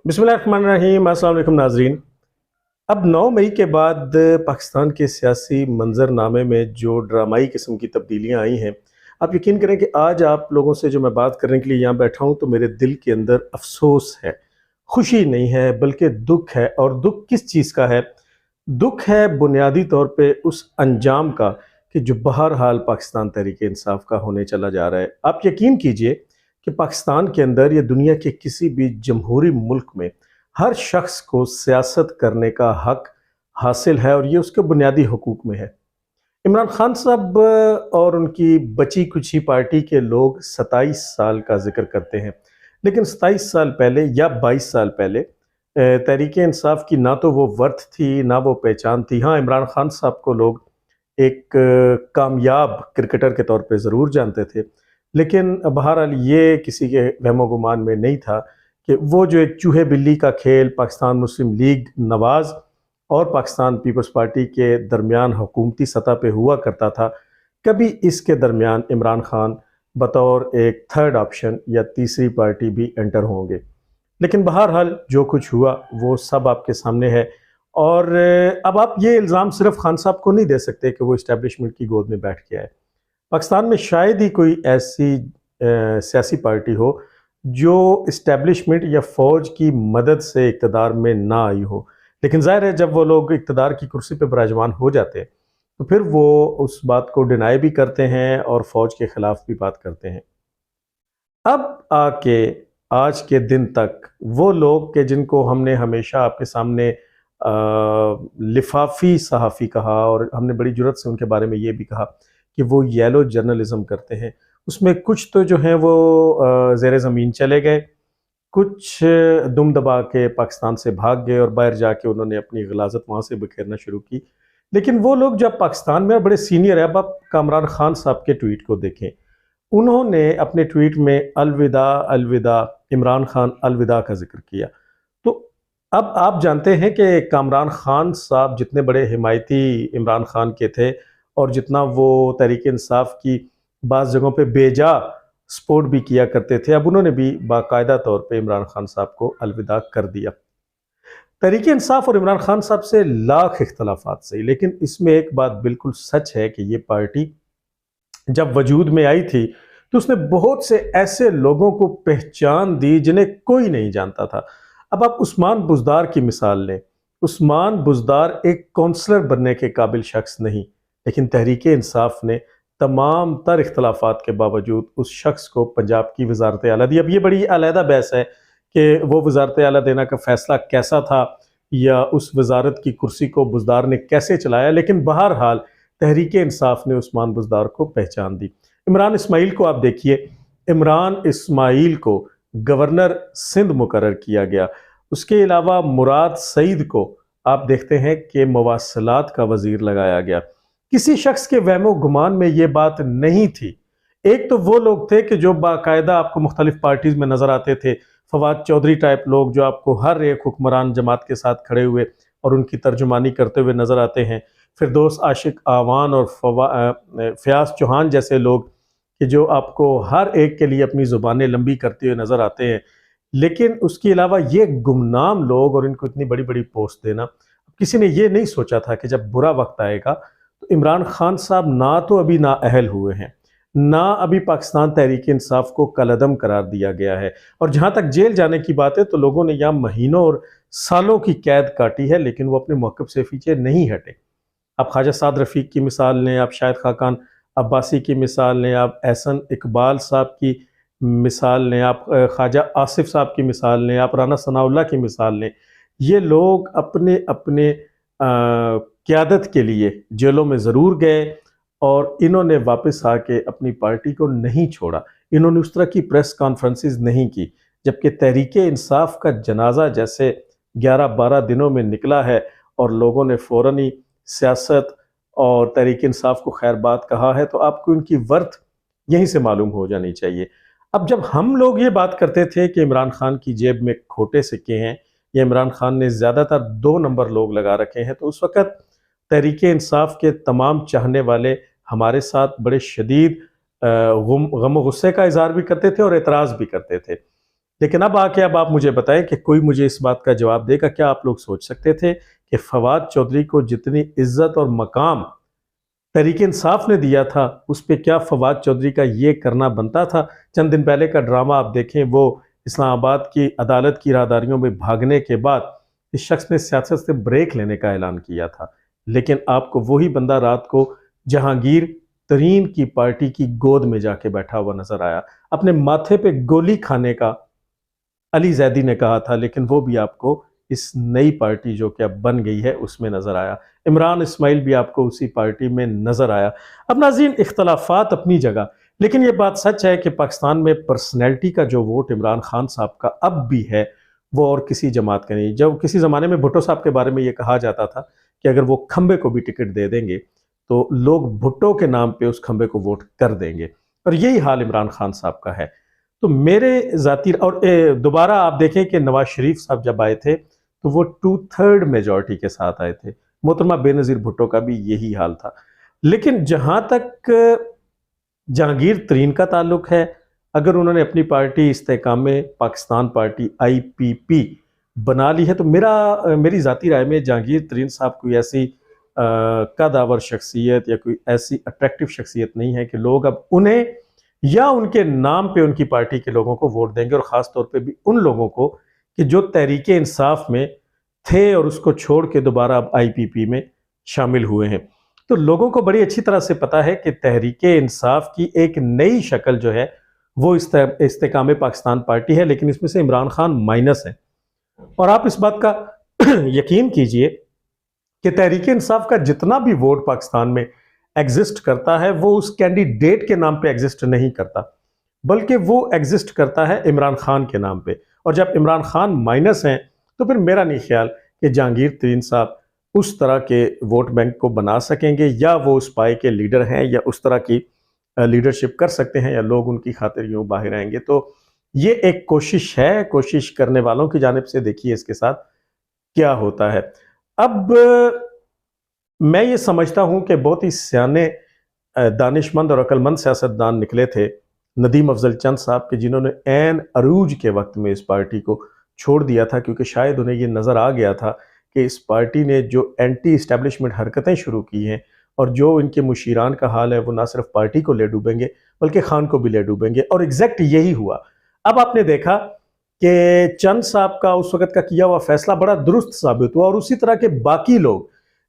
بسم اللہ الرحمن الرحیم۔ السلام علیکم ناظرین۔ اب 9 مئی کے بعد پاکستان کے سیاسی منظر نامے میں جو ڈرامائی قسم کی تبدیلیاں آئی ہیں، آپ یقین کریں کہ آج آپ لوگوں سے جو میں بات کرنے کے لیے یہاں بیٹھا ہوں تو میرے دل کے اندر افسوس ہے، خوشی نہیں ہے بلکہ دکھ ہے۔ اور دکھ کس چیز کا ہے؟ دکھ ہے بنیادی طور پہ اس انجام کا کہ جو بہرحال پاکستان تحریک انصاف کا ہونے چلا جا رہا ہے۔ آپ یقین کیجئے کہ پاکستان کے اندر یا دنیا کے کسی بھی جمہوری ملک میں ہر شخص کو سیاست کرنے کا حق حاصل ہے، اور یہ اس کے بنیادی حقوق میں ہے۔ عمران خان صاحب اور ان کی بچی کچھی پارٹی کے لوگ 27 سال کا ذکر کرتے ہیں، لیکن 27 سال پہلے یا 22 سال پہلے تحریک انصاف کی نہ تو وہ ورتھ تھی نہ وہ پہچان تھی۔ ہاں، عمران خان صاحب کو لوگ ایک کامیاب کرکٹر کے طور پہ ضرور جانتے تھے، لیکن بہرحال یہ کسی کے وہم و گمان میں نہیں تھا کہ وہ جو ایک چوہے بلی کا کھیل پاکستان مسلم لیگ نواز اور پاکستان پیپلز پارٹی کے درمیان حکومتی سطح پہ ہوا کرتا تھا، کبھی اس کے درمیان عمران خان بطور ایک تھرڈ آپشن یا تیسری پارٹی بھی انٹر ہوں گے۔ لیکن بہرحال جو کچھ ہوا وہ سب آپ کے سامنے ہے، اور اب آپ یہ الزام صرف خان صاحب کو نہیں دے سکتے کہ وہ اسٹیبلشمنٹ کی گود میں بیٹھ کے آئے۔ پاکستان میں شاید ہی کوئی ایسی سیاسی پارٹی ہو جو اسٹیبلشمنٹ یا فوج کی مدد سے اقتدار میں نہ آئی ہو، لیکن ظاہر ہے جب وہ لوگ اقتدار کی کرسی پہ براجمان ہو جاتے ہیں تو پھر وہ اس بات کو ڈینائی بھی کرتے ہیں اور فوج کے خلاف بھی بات کرتے ہیں۔ اب آ کے آج کے دن تک وہ لوگ کہ جن کو ہم نے ہمیشہ آپ کے سامنے لفافی صحافی کہا، اور ہم نے بڑی جرات سے ان کے بارے میں یہ بھی کہا کہ وہ یلو جرنلزم کرتے ہیں، اس میں کچھ تو جو ہیں وہ زیر زمین چلے گئے، کچھ دم دبا کے پاکستان سے بھاگ گئے اور باہر جا کے انہوں نے اپنی غلاظت وہاں سے بکھیرنا شروع کی۔ لیکن وہ لوگ جب پاکستان میں بڑے سینئر ہیں، اب آپ کامران خان صاحب کے ٹویٹ کو دیکھیں، انہوں نے اپنے ٹویٹ میں الوداع الوداع عمران خان الوداع کا ذکر کیا۔ تو اب آپ جانتے ہیں کہ کامران خان صاحب جتنے بڑے حمایتی عمران خان کے تھے اور جتنا وہ تحریک انصاف کی بعض جگہوں پہ بے جا سپورٹ بھی کیا کرتے تھے، اب انہوں نے بھی باقاعدہ طور پہ عمران خان صاحب کو الوداع کر دیا۔ تحریک انصاف اور عمران خان صاحب سے لاکھ اختلافات سے، لیکن اس میں ایک بات بالکل سچ ہے کہ یہ پارٹی جب وجود میں آئی تھی تو اس نے بہت سے ایسے لوگوں کو پہچان دی جنہیں کوئی نہیں جانتا تھا۔ اب آپ عثمان بزدار کی مثال لیں، عثمان بزدار ایک کونسلر بننے کے قابل شخص نہیں، لیکن تحریک انصاف نے تمام تر اختلافات کے باوجود اس شخص کو پنجاب کی وزارت اعلیٰ دی۔ اب یہ بڑی علیحدہ بحث ہے کہ وہ وزارت اعلیٰ دینا کا فیصلہ کیسا تھا یا اس وزارت کی کرسی کو بزدار نے کیسے چلایا، لیکن بہرحال تحریک انصاف نے عثمان بزدار کو پہچان دی۔ عمران اسماعیل کو آپ دیکھیے، عمران اسماعیل کو گورنر سندھ مقرر کیا گیا، اس کے علاوہ مراد سعید کو آپ دیکھتے ہیں کہ مواصلات کا وزیر لگایا گیا۔ کسی شخص کے وہم و گمان میں یہ بات نہیں تھی۔ ایک تو وہ لوگ تھے کہ جو باقاعدہ آپ کو مختلف پارٹیز میں نظر آتے تھے، فواد چودھری ٹائپ لوگ جو آپ کو ہر ایک حکمران جماعت کے ساتھ کھڑے ہوئے اور ان کی ترجمانی کرتے ہوئے نظر آتے ہیں، فردوس عاشق آوان اور فیاض چوہان جیسے لوگ کہ جو آپ کو ہر ایک کے لیے اپنی زبانیں لمبی کرتے ہوئے نظر آتے ہیں، لیکن اس کے علاوہ یہ گمنام لوگ اور ان کو اتنی بڑی بڑی پوسٹ دینا، کسی نے یہ نہیں سوچا تھا کہ جب برا وقت آئے گا تو عمران خان صاحب نہ تو ابھی نااہل ہوئے ہیں، نہ ابھی پاکستان تحریک انصاف کو کالعدم قرار دیا گیا ہے، اور جہاں تک جیل جانے کی بات ہے تو لوگوں نے یہاں مہینوں اور سالوں کی قید کاٹی ہے لیکن وہ اپنے موقف سے پیچھے نہیں ہٹے۔ آپ خواجہ سعد رفیق کی مثال لیں، آپ شاہد خاقان عباسی کی مثال لیں، آپ احسن اقبال صاحب کی مثال لیں، آپ خواجہ آصف صاحب کی مثال لیں، آپ رانا ثناء اللہ کی مثال لیں، یہ لوگ اپنے اپنے قیادت کے لیے جیلوں میں ضرور گئے اور انہوں نے واپس آ کے اپنی پارٹی کو نہیں چھوڑا، انہوں نے اس طرح کی پریس کانفرنسز نہیں کی، جبکہ تحریک انصاف کا جنازہ جیسے 11-12 دنوں میں نکلا ہے اور لوگوں نے فوراً ہی سیاست اور تحریک انصاف کو خیر بات کہا ہے، تو آپ کو ان کی ورتھ یہیں سے معلوم ہو جانی چاہیے۔ اب جب ہم لوگ یہ بات کرتے تھے کہ عمران خان کی جیب میں کھوٹے سکے ہیں یا عمران خان نے زیادہ تر 2 نمبر لوگ لگا رکھے ہیں، تو اس وقت تحریک انصاف کے تمام چاہنے والے ہمارے ساتھ بڑے شدید غم و غصے کا اظہار بھی کرتے تھے اور اعتراض بھی کرتے تھے۔ لیکن اب آپ مجھے بتائیں کہ کوئی مجھے اس بات کا جواب دے گا، کیا آپ لوگ سوچ سکتے تھے کہ فواد چودھری کو جتنی عزت اور مقام تحریک انصاف نے دیا تھا، اس پہ کیا فواد چودھری کا یہ کرنا بنتا تھا؟ چند دن پہلے کا ڈرامہ آپ دیکھیں، وہ اسلام آباد کی عدالت کی راہداریوں میں بھاگنے کے بعد اس شخص نے سیاست سے بریک لینے کا اعلان کیا تھا، لیکن آپ کو وہی بندہ رات کو جہانگیر ترین کی پارٹی کی گود میں جا کے بیٹھا ہوا نظر آیا۔ اپنے ماتھے پہ گولی کھانے کا علی زیدی نے کہا تھا، لیکن وہ بھی آپ کو اس نئی پارٹی جو کہ اب بن گئی ہے اس میں نظر آیا۔ عمران اسماعیل بھی آپ کو اسی پارٹی میں نظر آیا۔ اب ناظرین، اختلافات اپنی جگہ، لیکن یہ بات سچ ہے کہ پاکستان میں پرسنالٹی کا جو ووٹ عمران خان صاحب کا اب بھی ہے، وہ اور کسی جماعت کا نہیں۔ جب کسی زمانے میں بھٹو صاحب کے بارے میں یہ کہا جاتا تھا کہ اگر وہ کھمبے کو بھی ٹکٹ دے دیں گے تو لوگ بھٹو کے نام پہ اس کھمبے کو ووٹ کر دیں گے، اور یہی حال عمران خان صاحب کا ہے۔ تو میرے ذاتی اور دوبارہ آپ دیکھیں کہ نواز شریف صاحب جب آئے تھے تو وہ 2/3 میجورٹی کے ساتھ آئے تھے۔ محترمہ بے نظیر بھٹو کا بھی یہی حال تھا۔ لیکن جہاں تک جہانگیر ترین کا تعلق ہے، اگر انہوں نے اپنی پارٹی استحکام پاکستان پارٹی IPP بنا لی ہے تو میری ذاتی رائے میں جہانگیر ترین صاحب کوئی ایسی قدآور شخصیت یا کوئی ایسی اٹریکٹیو شخصیت نہیں ہے کہ لوگ اب انہیں یا ان کے نام پہ ان کی پارٹی کے لوگوں کو ووٹ دیں گے، اور خاص طور پہ بھی ان لوگوں کو کہ جو تحریک انصاف میں تھے اور اس کو چھوڑ کے دوبارہ اب IPP میں شامل ہوئے ہیں۔ تو لوگوں کو بڑی اچھی طرح سے پتا ہے کہ تحریک انصاف کی ایک نئی شکل جو ہے وہ استحکام پاکستان پارٹی ہے، لیکن اس میں سے عمران خان مائنس ہے۔ اور آپ اس بات کا یقین کیجئے کہ تحریک انصاف کا جتنا بھی ووٹ پاکستان میں ایگزسٹ کرتا ہے وہ اس کینڈیڈیٹ کے نام پہ ایگزسٹ نہیں کرتا، بلکہ وہ ایگزسٹ کرتا ہے عمران خان کے نام پہ۔ اور جب عمران خان مائنس ہیں تو پھر میرا نہیں خیال کہ جہانگیر ترین صاحب اس طرح کے ووٹ بینک کو بنا سکیں گے، یا وہ اس پائے کے لیڈر ہیں، یا اس طرح کی لیڈرشپ کر سکتے ہیں، یا لوگ ان کی خاطر یوں باہر آئیں گے۔ تو یہ ایک کوشش ہے، کوشش کرنے والوں کی جانب سے، دیکھیے اس کے ساتھ کیا ہوتا ہے۔ اب میں یہ سمجھتا ہوں کہ بہت ہی سیانے دانش مند اور عقل مند سیاستدان نکلے تھے ندیم افضل چند صاحب کے، جنہوں نے عین عروج کے وقت میں اس پارٹی کو چھوڑ دیا تھا، کیونکہ شاید انہیں یہ نظر آ گیا تھا کہ اس پارٹی نے جو اینٹی اسٹیبلشمنٹ حرکتیں شروع کی ہیں اور جو ان کے مشیران کا حال ہے، وہ نہ صرف پارٹی کو لے ڈوبیں گے بلکہ خان کو بھی لے ڈوبیں گے، اور ایگزیکٹ یہی ہوا۔ اب آپ نے دیکھا کہ چند صاحب کا اس وقت کا کیا ہوا فیصلہ بڑا درست ثابت ہوا، اور اسی طرح کے باقی لوگ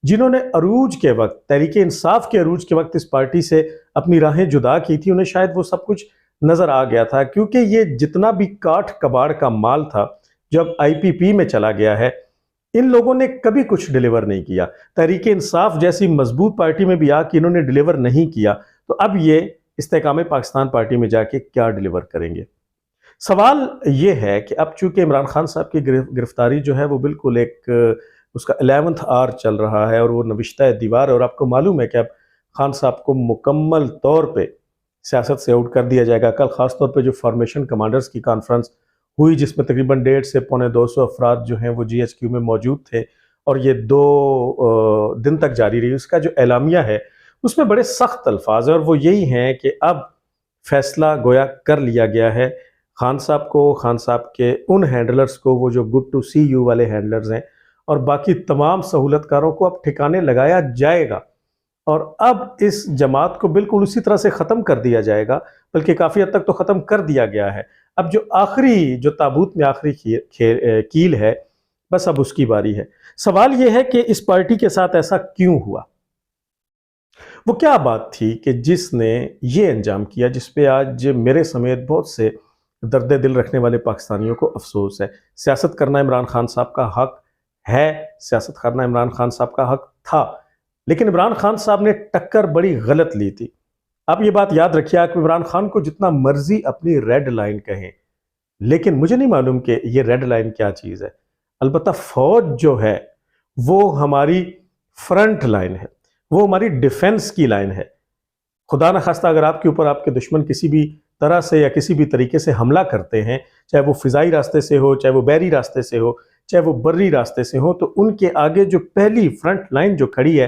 جنہوں نے عروج کے وقت، تحریک انصاف کے عروج کے وقت اس پارٹی سے اپنی راہیں جدا کی تھی، انہیں شاید وہ سب کچھ نظر آ گیا تھا، کیونکہ یہ جتنا بھی کاٹ کباڑ کا مال تھا جب IPP میں چلا گیا ہے، ان لوگوں نے کبھی کچھ ڈیلیور نہیں کیا۔ تحریک انصاف جیسی مضبوط پارٹی میں بھی آ کے انہوں نے ڈیلیور نہیں کیا، تو اب یہ استحکام پاکستان پارٹی میں جا کے کیا ڈیلیور کریں گے؟ سوال یہ ہے کہ اب چونکہ عمران خان صاحب کی گرفتاری جو ہے وہ بالکل ایک اس کا 11th آر چل رہا ہے، اور وہ نوشتہ دیوار ہے، اور آپ کو معلوم ہے کہ اب خان صاحب کو مکمل طور پہ سیاست سے آؤٹ کر دیا جائے گا۔ کل خاص طور پہ جو فارمیشن کمانڈرز کی کانفرنس ہوئی، جس میں تقریباً 150 سے 250 افراد جو ہیں وہ GHQ میں موجود تھے، اور یہ 2 دن تک جاری رہی، اس کا جو اعلامیہ ہے اس میں بڑے سخت الفاظ ہیں، اور وہ یہی ہیں کہ اب فیصلہ گویا کر لیا گیا ہے خان صاحب کو، خان صاحب کے ان ہینڈلرز کو، وہ جو گڈ ٹو سی یو والے ہینڈلرز ہیں، اور باقی تمام سہولت کاروں کو اب ٹھکانے لگایا جائے گا، اور اب اس جماعت کو بالکل اسی طرح سے ختم کر دیا جائے گا، بلکہ کافی حد تک تو ختم کر دیا گیا ہے۔ اب جو تابوت میں آخری کیل ہے، بس اب اس کی باری ہے۔ سوال یہ ہے کہ اس پارٹی کے ساتھ ایسا کیوں ہوا؟ وہ کیا بات تھی کہ جس نے یہ انجام کیا، جس پہ آج میرے سمیت بہت سے درد دل رکھنے والے پاکستانیوں کو افسوس ہے؟ سیاست کرنا عمران خان صاحب کا حق ہے، سیاست کرنا عمران خان صاحب کا حق تھا، لیکن عمران خان صاحب نے ٹکر بڑی غلط لی تھی۔ آپ یہ بات یاد رکھیے کہ عمران خان کو جتنا مرضی اپنی ریڈ لائن کہیں، لیکن مجھے نہیں معلوم کہ یہ ریڈ لائن کیا چیز ہے۔ البتہ فوج جو ہے وہ ہماری فرنٹ لائن ہے، وہ ہماری ڈیفنس کی لائن ہے۔ خدا نخواستہ اگر آپ کے اوپر آپ کے دشمن کسی بھی طرح سے یا کسی بھی طریقے سے حملہ کرتے ہیں، چاہے وہ فضائی راستے سے ہو، چاہے وہ بحری راستے سے ہو، چاہے وہ بری راستے سے ہو، تو ان کے آگے جو پہلی فرنٹ لائن جو کھڑی ہے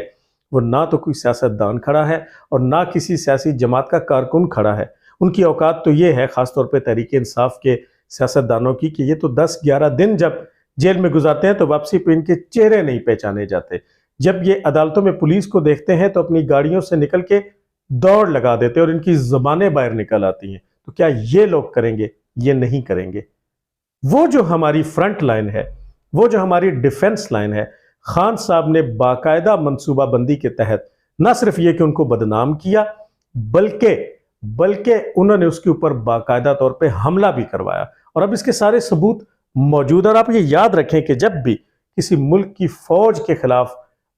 وہ نہ تو کوئی سیاستدان کھڑا ہے اور نہ کسی سیاسی جماعت کا کارکن کھڑا ہے۔ ان کی اوقات تو یہ ہے، خاص طور پہ تحریک انصاف کے سیاستدانوں کی کہ یہ تو 10-11 دن جب جیل میں گزارتے ہیں تو واپسی پہ ان کے چہرے نہیں پہچانے جاتے، جب یہ عدالتوں میں پولیس کو دیکھتے ہیں تو اپنی گاڑیوں سے نکل کے دوڑ لگا دیتے اور ان کی زبانیں باہر نکل آتی ہیں۔ تو کیا یہ لوگ کریں گے؟ یہ نہیں کریں گے۔ وہ جو ہماری فرنٹ لائن ہے، وہ جو ہماری ڈیفنس لائن ہے، خان صاحب نے باقاعدہ منصوبہ بندی کے تحت نہ صرف یہ کہ ان کو بدنام کیا، بلکہ انہوں نے اس کے اوپر باقاعدہ طور پہ حملہ بھی کروایا، اور اب اس کے سارے ثبوت موجود ہیں۔ اور آپ یہ یاد رکھیں کہ جب بھی کسی ملک کی فوج کے خلاف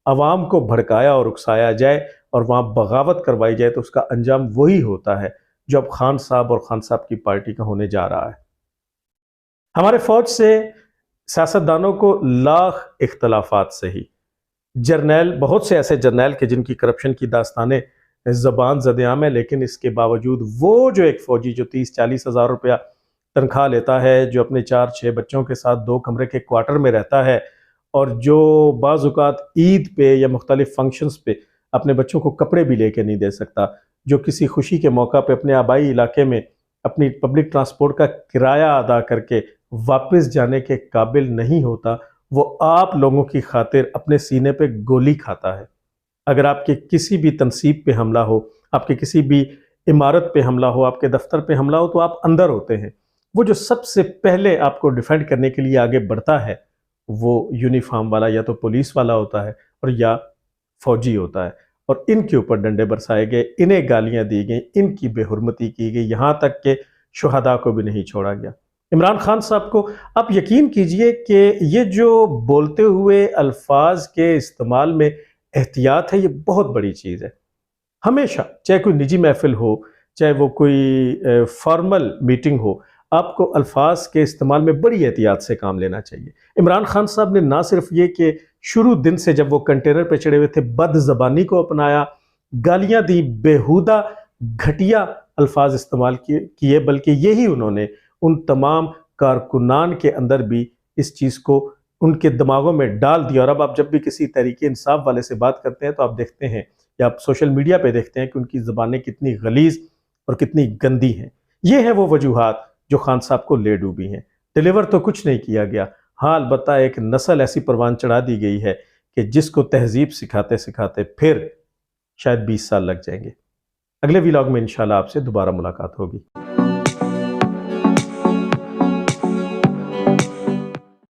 عوام کو بھڑکایا اور اکسایا جائے اور وہاں بغاوت کروائی جائے تو اس کا انجام وہی ہوتا ہے جو اب خان صاحب اور خان صاحب کی پارٹی کا ہونے جا رہا ہے۔ ہمارے فوج سے سیاستدانوں کو لاکھ اختلافات سے ہی، جرنیل، بہت سے ایسے جرنیل کہ جن کی کرپشن کی داستانیں زبان زدیام ہے، لیکن اس کے باوجود وہ جو ایک فوجی جو 30-40 ہزار روپیہ تنخواہ لیتا ہے، جو اپنے 4-6 بچوں کے ساتھ 2 کمرے کے کوارٹر میں رہتا ہے، اور جو بعض اوقات عید پہ یا مختلف فنکشنز پہ اپنے بچوں کو کپڑے بھی لے کے نہیں دے سکتا، جو کسی خوشی کے موقع پہ اپنے آبائی علاقے میں اپنی پبلک ٹرانسپورٹ کا کرایہ ادا کر کے واپس جانے کے قابل نہیں ہوتا، وہ آپ لوگوں کی خاطر اپنے سینے پہ گولی کھاتا ہے۔ اگر آپ کے کسی بھی تنصیب پہ حملہ ہو، آپ کے کسی بھی عمارت پہ حملہ ہو، آپ کے دفتر پہ حملہ ہو، تو آپ اندر ہوتے ہیں۔ وہ جو سب سے پہلے آپ کو ڈیفینڈ کرنے کے لیے آگے بڑھتا ہے وہ یونیفارم والا یا تو پولیس والا ہوتا ہے اور یا فوجی ہوتا ہے، اور ان کے اوپر ڈنڈے برسائے گئے، انہیں گالیاں دی گئیں، ان کی بے حرمتی کی گئی، یہاں تک کہ شہداء کو بھی نہیں چھوڑا گیا۔ عمران خان صاحب کو آپ یقین کیجئے کہ یہ جو بولتے ہوئے الفاظ کے استعمال میں احتیاط ہے، یہ بہت بڑی چیز ہے۔ ہمیشہ چاہے کوئی نجی محفل ہو، چاہے وہ کوئی فارمل میٹنگ ہو، آپ کو الفاظ کے استعمال میں بڑی احتیاط سے کام لینا چاہیے۔ عمران خان صاحب نے نہ صرف یہ کہ شروع دن سے جب وہ کنٹینر پہ چڑھے ہوئے تھے بد زبانی کو اپنایا، گالیاں دی، بیہودہ گھٹیا الفاظ استعمال کیے، بلکہ یہی انہوں نے ان تمام کارکنان کے اندر بھی اس چیز کو ان کے دماغوں میں ڈال دیا۔ اور اب آپ جب بھی کسی تحریک انصاف والے سے بات کرتے ہیں تو آپ دیکھتے ہیں یا آپ سوشل میڈیا پہ دیکھتے ہیں کہ ان کی زبانیں کتنی غلیظ اور کتنی گندی ہیں۔ یہ ہیں وہ وجوہات جو خان صاحب کو لے ڈوبی ہیں۔ ڈیلیور تو کچھ نہیں کیا گیا، ہاں البتہ ایک نسل ایسی پروان چڑھا دی گئی ہے کہ جس کو تہذیب سکھاتے سکھاتے پھر شاید 20 سال لگ جائیں گے۔ اگلے ویلاگ میں انشاءاللہ آپ سے دوبارہ ملاقات ہوگی۔